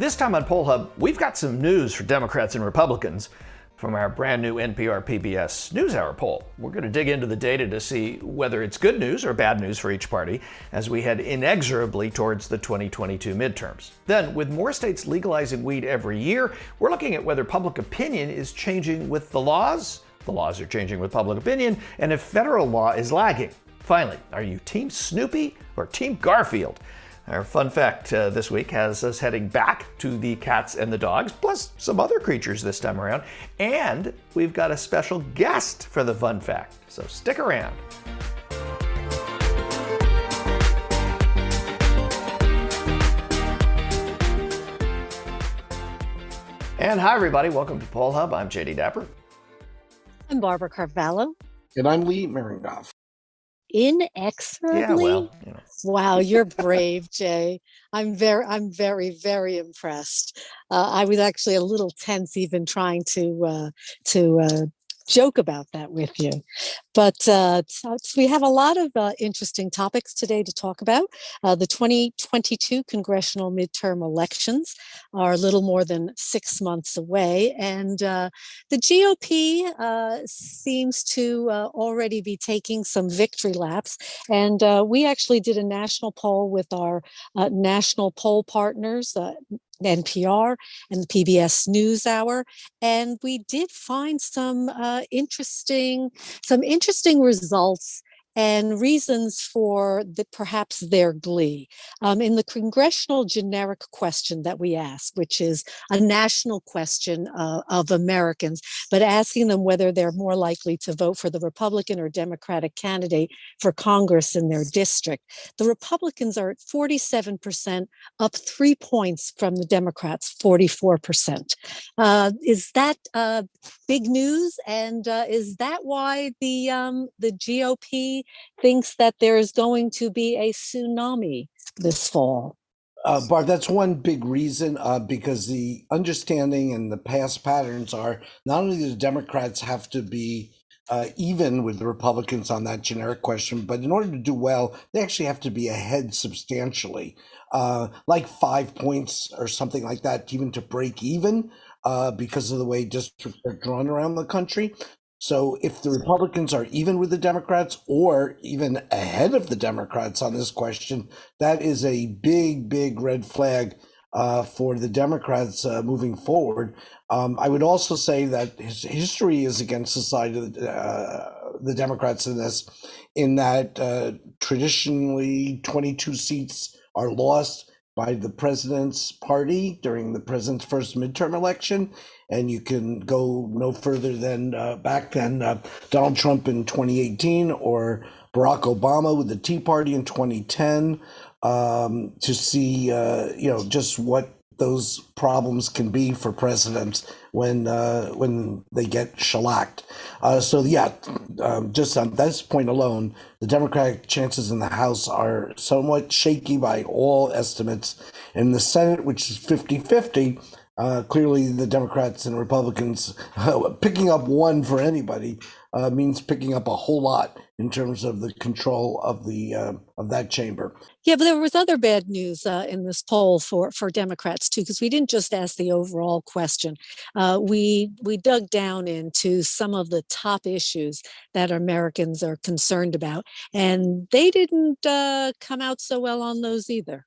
This time on Poll Hub, we've got some news for Democrats and Republicans from our brand new NPR PBS NewsHour Poll. We're going to dig into the data to see whether it's good news or bad news for each party as we head inexorably towards the 2022 midterms. Then, with more states legalizing weed every year, we're looking at whether public opinion is changing with the laws are changing with public opinion, and if federal law is lagging. Finally, are you Team Snoopy or Team Garfield? Our fun fact this week has us heading back to the cats and the dogs, plus some other creatures this time around. And we've got a special guest for the fun fact, so stick around. And hi, everybody. Welcome to Poll Hub. I'm JD Dapper. I'm Barbara Carvalho. And I'm Lee Maringoff. Inexorably? Yeah, well, Wow, you're brave, Jay. I'm very, very impressed. I was actually a little tense even trying to joke about that with you. But so we have a lot of interesting topics today to talk about. The 2022 congressional midterm elections are a little more than 6 months away. And the GOP seems to already be taking some victory laps. And we actually did a national poll with our national poll partners, NPR and PBS NewsHour, and we did find some interesting results and reasons for perhaps their glee. In the congressional generic question that we asked, which is a national question of Americans, but asking them whether they're more likely to vote for the Republican or Democratic candidate for Congress in their district. The Republicans are at 47%, up 3 points from the Democrats, 44%. Is that big news? And is that why the GOP thinks that there is going to be a tsunami this fall? Barb, that's one big reason, because the understanding and the past patterns are not only do the Democrats have to be even with the Republicans on that generic question, but in order to do well, they actually have to be ahead substantially, like 5 points or something like that, even to break even, because of the way districts are drawn around the country. So if the Republicans are even with the Democrats or even ahead of the Democrats on this question, that is a big, big red flag for the Democrats moving forward. I would also say that history is against the side of the Democrats in this, in that traditionally 22 seats are lost by the president's party during the president's first midterm election. And you can go no further than back then Donald Trump in 2018 or Barack Obama with the Tea Party in 2010 to see, just what those problems can be for presidents when they get shellacked. Just on this point alone, the Democratic chances in the House are somewhat shaky by all estimates. In the Senate, which is 50-50, clearly the Democrats and Republicans picking up one for anybody means picking up a whole lot in terms of the control of that chamber. Yeah, but there was other bad news in this poll for Democrats too, because we didn't just ask the overall question. We dug down into some of the top issues that Americans are concerned about, and they didn't come out so well on those either.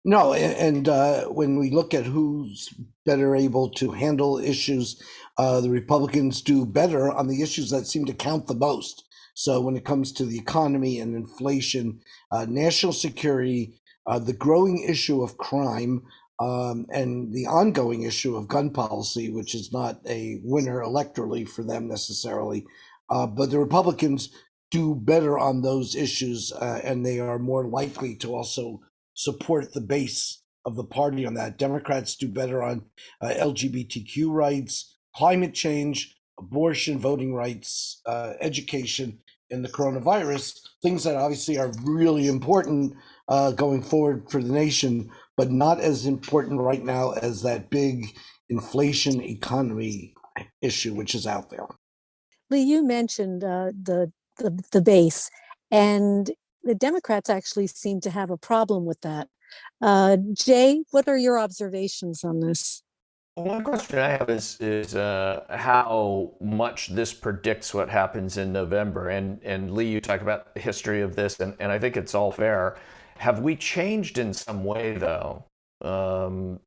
No, and when we look at who's better able to handle issues, the Republicans do better on the issues that seem to count the most. So when it comes to the economy and inflation, national security, the growing issue of crime, and the ongoing issue of gun policy, which is not a winner electorally for them necessarily, but the Republicans do better on those issues, and they are more likely to also support the base of the party on that. Democrats do better on LGBTQ rights, climate change, abortion, voting rights, education, and the coronavirus, things that obviously are really important going forward for the nation, but not as important right now as that big inflation economy issue, which is out there. Lee, you mentioned the base, and the Democrats actually seem to have a problem with that. Jay, what are your observations on this? One question I have is how much this predicts what happens in November. And Lee, you talk about the history of this, and I think it's all fair. Have we changed in some way, though,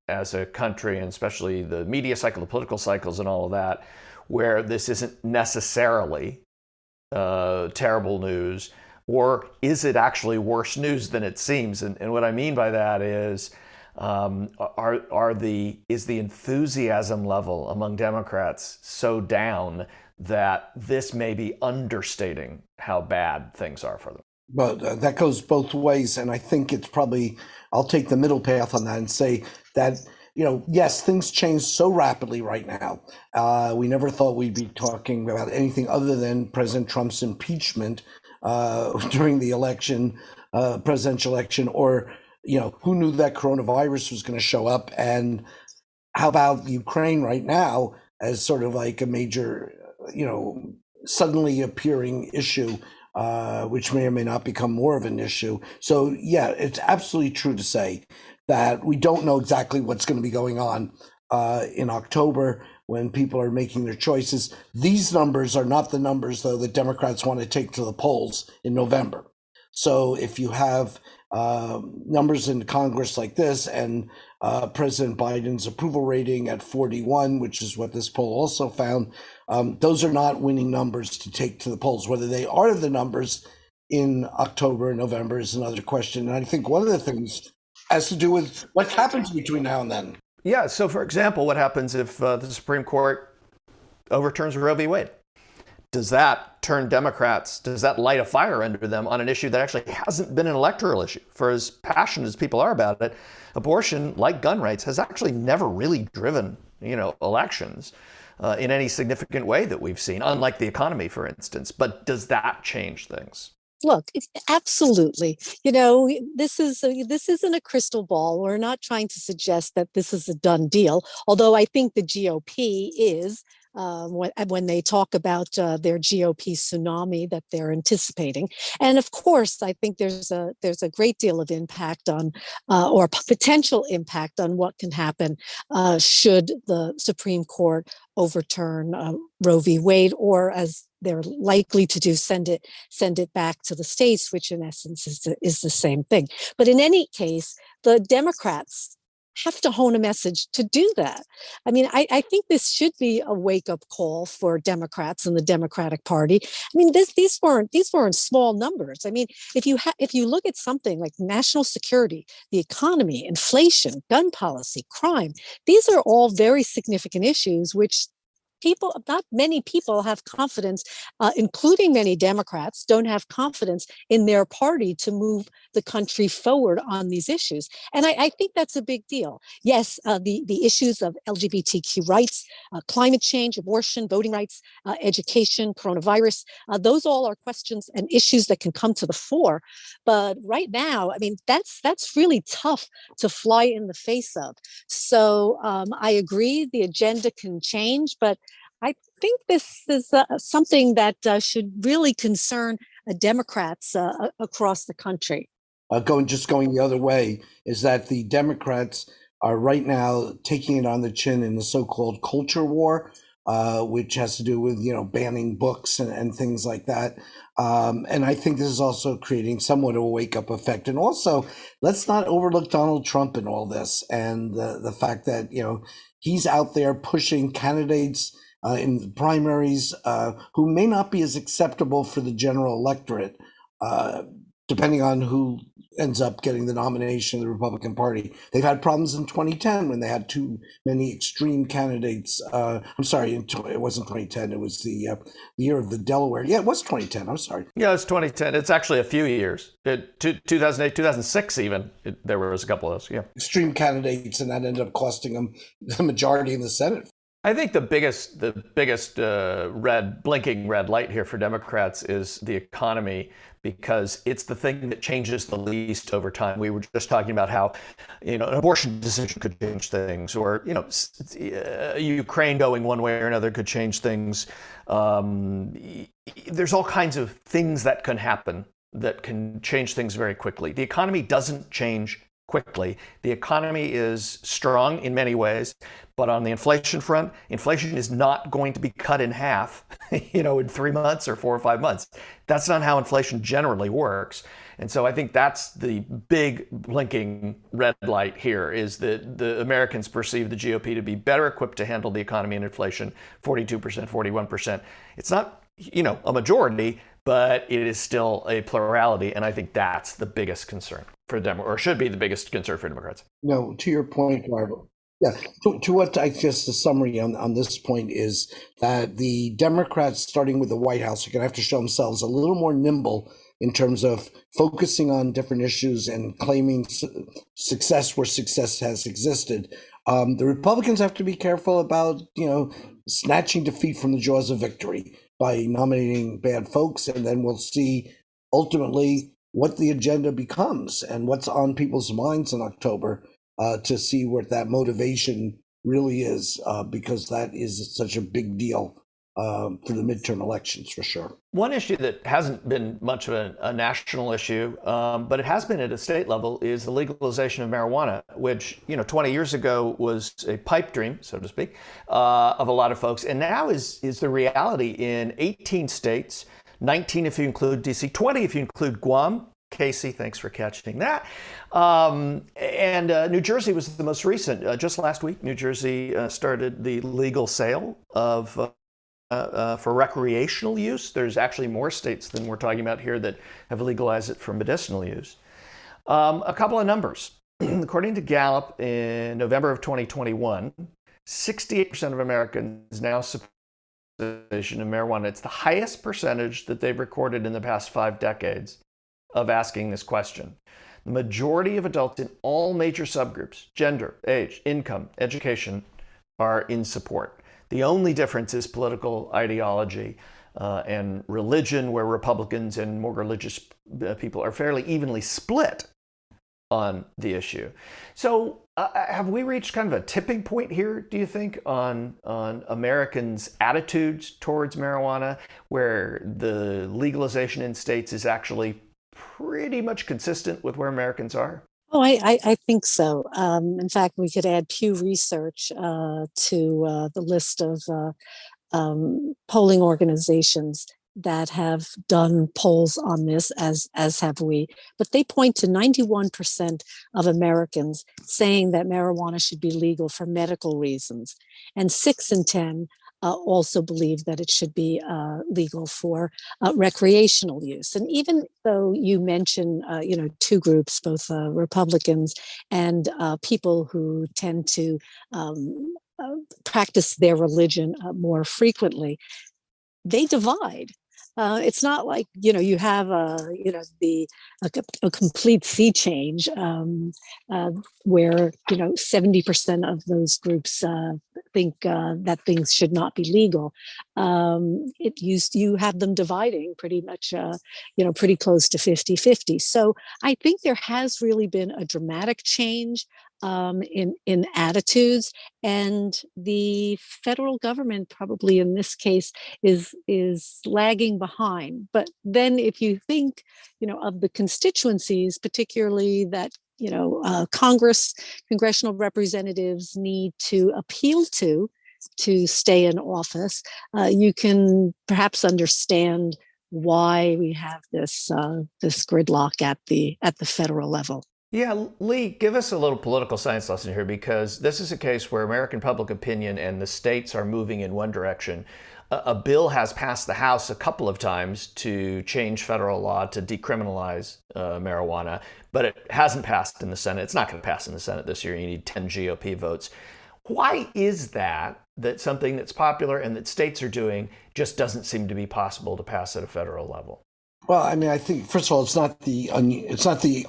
as a country, and especially the media cycle, the political cycles, and all of that, where this isn't necessarily terrible news, or is it actually worse news than it seems? And what I mean by that is, is the enthusiasm level among Democrats so down that this may be understating how bad things are for them? But that goes both ways, and I think it's probably, I'll take the middle path on that and say that, yes, things change so rapidly right now. We never thought we'd be talking about anything other than President Trump's impeachment during the election, presidential election, or who knew that coronavirus was going to show up? And how about Ukraine right now as sort of like a major, suddenly appearing issue, which may or may not become more of an issue. So, yeah, it's absolutely true to say that we don't know exactly what's going to be going on in October when people are making their choices. These numbers are not the numbers, though, that Democrats want to take to the polls in November. So if you have numbers in Congress like this and President Biden's approval rating at 41, which is what this poll also found, those are not winning numbers to take to the polls. Whether they are the numbers in October and November is another question. And I think one of the things has to do with what happens between now and then. Yeah, so for example, what happens if the Supreme Court overturns Roe v. Wade? Does that turn Democrats, does that light a fire under them on an issue that actually hasn't been an electoral issue? For as passionate as people are about it, abortion, like gun rights, has actually never really driven, elections in any significant way that we've seen, unlike the economy, for instance. But does that change things? Look, absolutely. This isn't a crystal ball. We're not trying to suggest that this is a done deal, although I think the GOP is. When they talk about their GOP tsunami that they're anticipating, and of course, I think there's a great deal of impact on, or potential impact on what can happen should the Supreme Court overturn Roe v. Wade, or as they're likely to do, send it back to the states, which in essence is the same thing. But in any case, the Democrats have to hone a message to do that. I mean, I think this should be a wake-up call for Democrats and the Democratic Party. I mean, these weren't small numbers. I mean, if you look at something like national security, the economy, inflation, gun policy, crime, these are all very significant issues which not many people have confidence, including many Democrats, don't have confidence in their party to move the country forward on these issues. And I think that's a big deal. Yes, the issues of LGBTQ rights, climate change, abortion, voting rights, education, coronavirus, those all are questions and issues that can come to the fore. But right now, I mean, that's really tough to fly in the face of. So I agree the agenda can change, but I think this is something that should really concern Democrats across the country. Going the other way is that the Democrats are right now taking it on the chin in the so-called culture war, which has to do with banning books and things like that. And I think this is also creating somewhat of a wake-up effect. And also, let's not overlook Donald Trump in all this, and the fact that he's out there pushing candidates in the primaries who may not be as acceptable for the general electorate, depending on who ends up getting the nomination of the Republican Party. They've had problems in 2010 when they had too many extreme candidates. I'm sorry, it wasn't 2010. It was the year of the Delaware. Yeah, it was 2010. I'm sorry. Yeah, it's 2010. It's actually a few years. 2008, 2006 even. There was a couple of those, yeah. Extreme candidates, and that ended up costing them the majority in the Senate. I think the biggest blinking red light here for Democrats is the economy, because it's the thing that changes the least over time. We were just talking about how, an abortion decision could change things, or, Ukraine going one way or another could change things. There's all kinds of things that can happen that can change things very quickly. The economy doesn't change quickly. The economy is strong in many ways, but on the inflation front, inflation is not going to be cut in half, in 3 months or 4 or 5 months. That's not how inflation generally works. And so I think that's the big blinking red light here, is that the Americans perceive the GOP to be better equipped to handle the economy and inflation, 42%, 41%. It's not, a majority, but it is still a plurality. And I think that's the biggest concern for or should be the biggest concern for Democrats. No, to your point, Barbara. Yeah, to what I guess the summary on this point is that the Democrats, starting with the White House, are going to have to show themselves a little more nimble in terms of focusing on different issues and claiming success where success has existed. The Republicans have to be careful about, snatching defeat from the jaws of victory by nominating bad folks, and then we'll see ultimately what the agenda becomes and what's on people's minds in October, to see what that motivation really is, because that is such a big deal for the midterm elections, for sure. One issue that hasn't been much of a national issue, but it has been at a state level, is the legalization of marijuana, which 20 years ago was a pipe dream, so to speak, of a lot of folks, and now is the reality in 18 states, 19 if you include DC, 20 if you include Guam. Casey, thanks for catching that. And New Jersey was the most recent. Just last week, New Jersey started the legal sale of for recreational use. There's actually more states than we're talking about here that have legalized it for medicinal use. A couple of numbers. According to Gallup, in November of 2021, 68% of Americans now support legalization of marijuana. It's the highest percentage that they've recorded in the past 5 decades of asking this question. The majority of adults in all major subgroups, gender, age, income, education, are in support. The only difference is political ideology and religion, where Republicans and more religious people are fairly evenly split on the issue. So have we reached kind of a tipping point here, do you think, on Americans' attitudes towards marijuana, where the legalization in states is actually pretty much consistent with where Americans are? Oh, I think so. In fact, we could add Pew Research to the list of polling organizations that have done polls on this, as have we. But they point to 91% of Americans saying that marijuana should be legal for medical reasons, and 6 in 10 also believe that it should be legal for recreational use. And even though you mention, 2 groups, both Republicans and people who tend to practice their religion more frequently, they divide. It's not like you have a complete sea change where 70% of those groups think that things should not be legal. You have them dividing pretty much pretty close to 50-50. So I think there has really been a dramatic change in attitudes, and the federal government probably in this case is lagging behind. But then if you think of the constituencies, particularly that congressional representatives need to appeal to stay in office, you can perhaps understand why we have this gridlock at the federal level. Yeah, Lee, give us a little political science lesson here, because this is a case where American public opinion and the states are moving in one direction. A bill has passed the House a couple of times to change federal law to decriminalize marijuana, but it hasn't passed in the Senate. It's not going to pass in the Senate this year. You need 10 GOP votes. Why is that something that's popular and that states are doing just doesn't seem to be possible to pass at a federal level? Well, I mean, I think, first of all, it's not the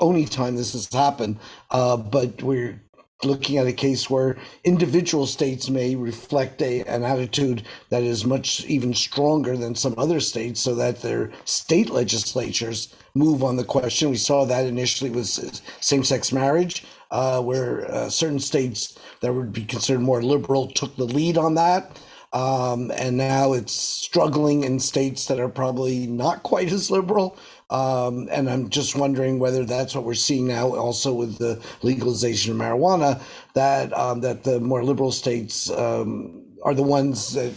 only time this has happened, but we're looking at a case where individual states may reflect an attitude that is much even stronger than some other states, so that their state legislatures move on the question. We saw that initially with same-sex marriage, where certain states that would be considered more liberal took the lead on that. And now it's struggling in states that are probably not quite as liberal. And I'm just wondering whether that's what we're seeing now, also with the legalization of marijuana, that the more liberal states are the ones that,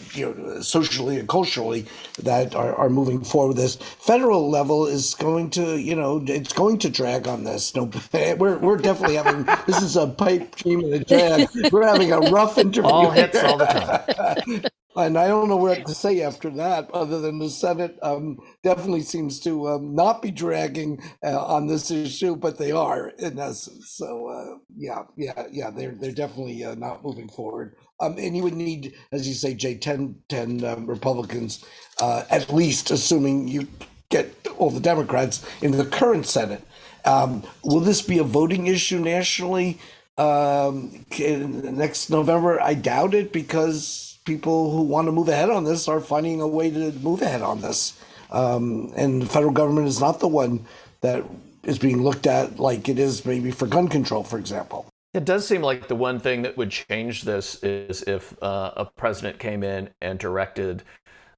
socially and culturally, that are moving forward with this. Federal level is going to, it's going to drag on this. No, we're definitely having, this is a pipe dream and a drag. We're having a rough interview. All hits all the time. And I don't know what to say after that, other than the Senate definitely seems to not be dragging on this issue, but they are in essence. So yeah, they're definitely not moving forward. And you would need, as you say, Jay, 10 Republicans, at least, assuming you get all the Democrats in the current Senate. Will this be a voting issue nationally next November? I doubt it, because people who want to move ahead on this are finding a way to move ahead on this. And the federal government is not the one that is being looked at like it is maybe for gun control, for example. It does seem like the one thing that would change this is if a president came in and directed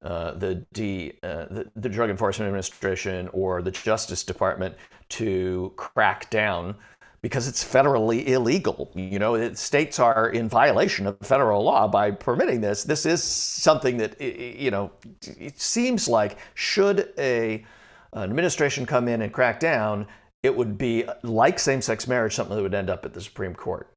the Drug Enforcement Administration or the Justice Department to crack down, because it's federally illegal. States are in violation of federal law by permitting this. This is something that, it seems like, should an administration come in and crack down, it would be, like same-sex marriage, something that would end up at the Supreme Court.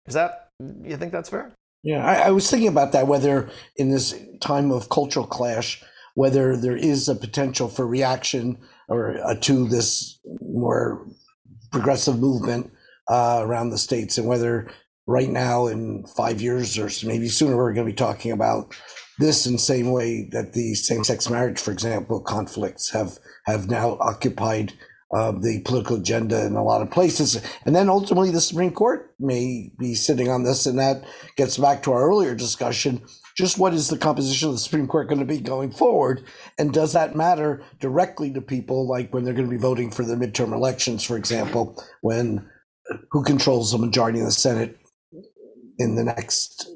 You think that's fair? Yeah, I was thinking about that, whether in this time of cultural clash, whether there is a potential for reaction or to this more progressive movement around the states, and whether right now, in 5 years or maybe sooner, we're going to be talking about this in the same way that the same-sex marriage, for example, conflicts have now occupied the political agenda in a lot of places. And then ultimately the Supreme Court may be sitting on this, and that gets back to our earlier discussion. Just what is the composition of the Supreme Court going to be going forward? And does that matter directly to people, like when they're going to be voting for the midterm elections, for example, when who controls the majority of the Senate in the next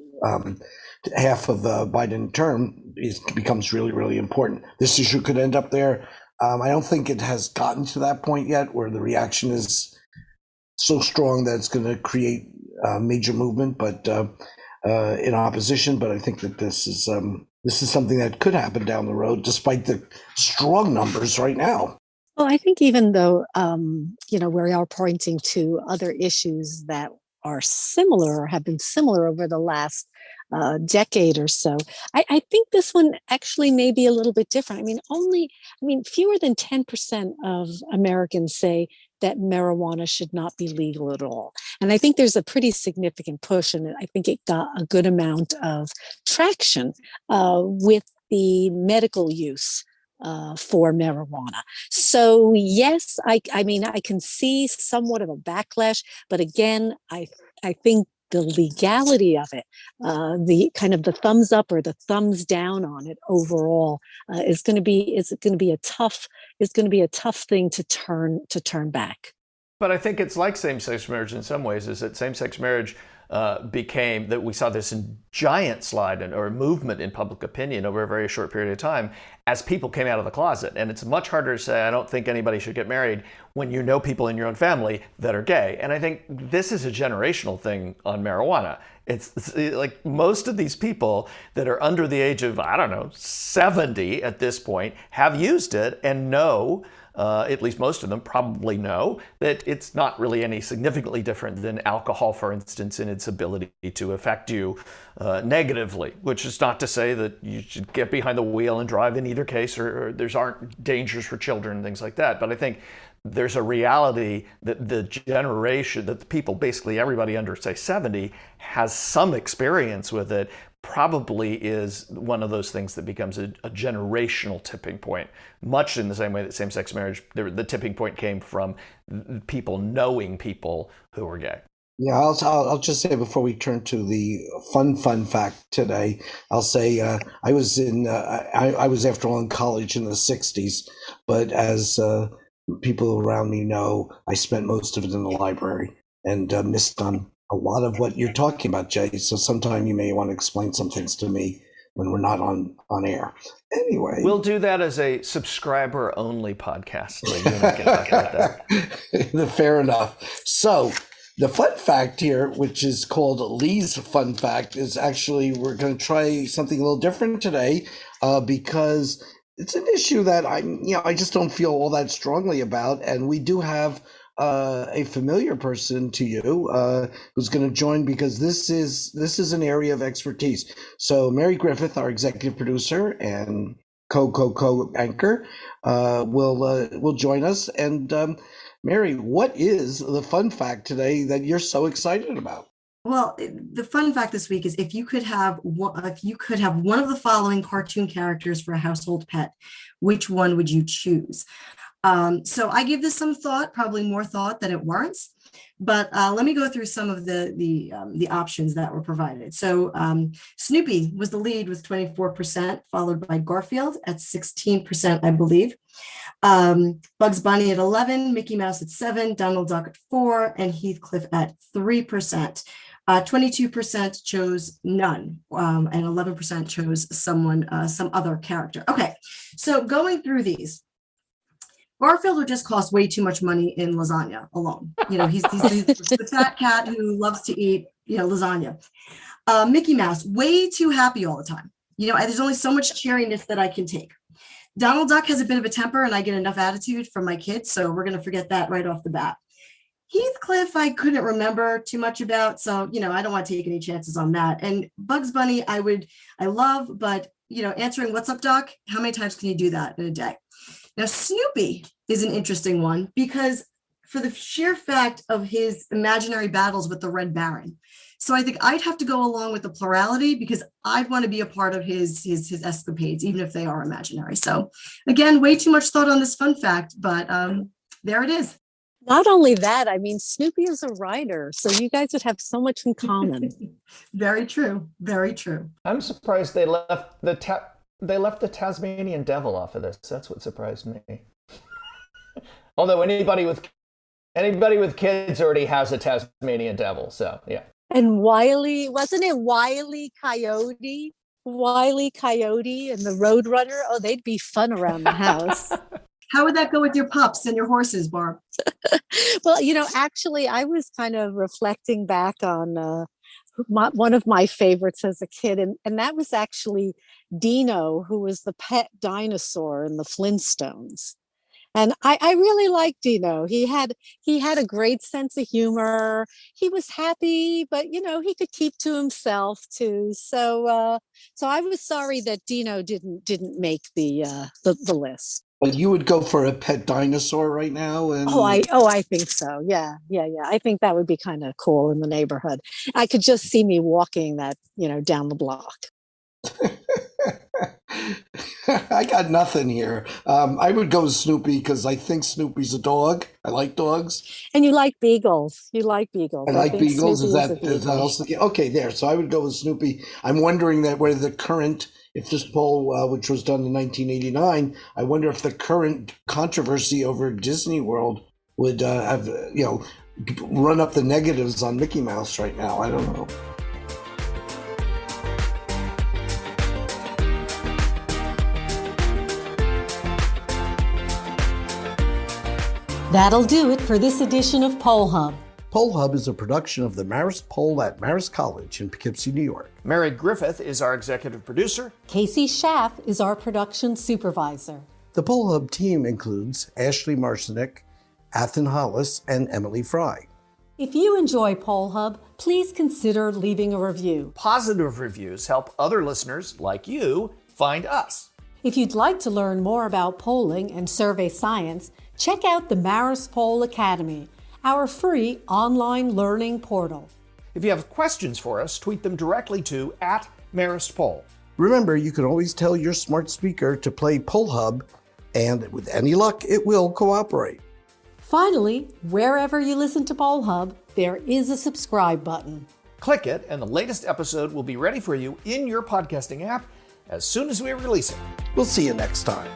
half of the Biden term becomes really, really important. This issue could end up there. I don't think it has gotten to that point yet where the reaction is so strong that it's going to create a major movement, but in opposition. But I think that this is something that could happen down the road, despite the strong numbers right now. Well, I think even though, we are pointing to other issues that are similar or have been similar over the last decade or so, I think this one actually may be a little bit different. Fewer than 10% of Americans say that marijuana should not be legal at all. And I think there's a pretty significant push, and I think it got a good amount of traction with the medical use for marijuana. So yes, I can see somewhat of a backlash, but again, I think the legality of it, the kind of the thumbs up or the thumbs down on it overall, is going to be a tough thing to turn back. But I think it's like same-sex marriage in some ways, is that same-sex marriage became that we saw this giant slide or movement in public opinion over a very short period of time as people came out of the closet. And it's much harder to say, I don't think anybody should get married, when you know people in your own family that are gay. And I think this is a generational thing on marijuana. It's like most of these people that are under the age of, 70 at this point have used it and know, at least most of them probably know, that it's not really any significantly different than alcohol, for instance, in its ability to affect you negatively, which is not to say that you should get behind the wheel and drive in either case, or there's aren't dangers for children and things like that. But I think there's a reality that the generation, that the people, basically everybody under, say, 70, has some experience with it, probably is one of those things that becomes a generational tipping point, much in the same way that same-sex marriage, the tipping point came from people knowing people who were gay. Yeah, I'll just say before we turn to the fun fact today, I'll say I was after all in college in the 60s, but as people around me know, I spent most of it in the library and missed on a lot of what you're talking about, Jay. So sometime you may want to explain some things to me when we're not on air. Anyway. We'll do that as a subscriber-only podcast. So you and I can talk about that. Fair enough. So the fun fact here, which is called Lee's Fun Fact, is actually we're going to try something a little different today because it's an issue that I just don't feel all that strongly about, and we do have a familiar person to you who's going to join because this is an area of expertise. So Mary Griffith, our executive producer and co-anchor, will join us. And Mary, what is the fun fact today that you're so excited about? Well, the fun fact this week is if you could have one of the following cartoon characters for a household pet, which one would you choose? So I give this some thought, probably more thought than it warrants, but let me go through some of the options that were provided. So Snoopy was the lead with 24%, followed by Garfield at 16%, I believe. Bugs Bunny at 11, Mickey Mouse at 7, Donald Duck at 4, and Heathcliff at 3%. 22% chose none, and 11% chose some other character. Okay, so going through these, Garfield would just cost way too much money in lasagna alone. He's the fat cat who loves to eat, lasagna. Mickey Mouse, way too happy all the time. There's only so much cheeriness that I can take. Donald Duck has a bit of a temper, and I get enough attitude from my kids, so we're going to forget that right off the bat. Heathcliff, I couldn't remember too much about, so, I don't want to take any chances on that. And Bugs Bunny, I love, but, answering "What's up, Doc?" How many times can you do that in a day? Now, Snoopy is an interesting one because for the sheer fact of his imaginary battles with the Red Baron. So I think I'd have to go along with the plurality because I'd want to be a part of his escapades, even if they are imaginary. So again, way too much thought on this fun fact, but there it is. Not only that, Snoopy is a writer, so you guys would have so much in common. Very true. Very true. I'm surprised they left the Tasmanian devil off of this. That's what surprised me. Although anybody with kids already has a Tasmanian devil, so yeah. And wasn't it Wile E. Coyote? Wile E. Coyote and the Roadrunner? Oh, they'd be fun around the house. How would that go with your pups and your horses, Barb? Well, actually, I was kind of reflecting back on one of my favorites as a kid, and that was actually Dino, who was the pet dinosaur in the Flintstones. And I really liked Dino. He had a great sense of humor. He was happy, but he could keep to himself too. So I was sorry that Dino didn't make the list. But you would go for a pet dinosaur right now? And I think so. Yeah. I think that would be kind of cool in the neighborhood. I could just see me walking that, down the block. I got nothing here. I would go with Snoopy because I think Snoopy's a dog. I like dogs. And you like beagles. I like beagles. Is that also okay? There. So I would go with Snoopy. I'm wondering whether the current, if this poll, which was done in 1989, I wonder if the current controversy over Disney World would have run up the negatives on Mickey Mouse right now. I don't know. That'll do it for this edition of Poll Hub. Poll Hub is a production of the Marist Poll at Marist College in Poughkeepsie, New York. Mary Griffith is our executive producer. Casey Schaff is our production supervisor. The Poll Hub team includes Ashley Marcinek, Athen Hollis, and Emily Fry. If you enjoy Poll Hub, please consider leaving a review. Positive reviews help other listeners like you find us. If you'd like to learn more about polling and survey science, check out the Marist Poll Academy, our free online learning portal. If you have questions for us, tweet them directly to @MaristPoll. Remember, you can always tell your smart speaker to play Poll Hub, and with any luck, it will cooperate. Finally, wherever you listen to Poll Hub, there is a subscribe button. Click it, and the latest episode will be ready for you in your podcasting app as soon as we release it. We'll see you next time.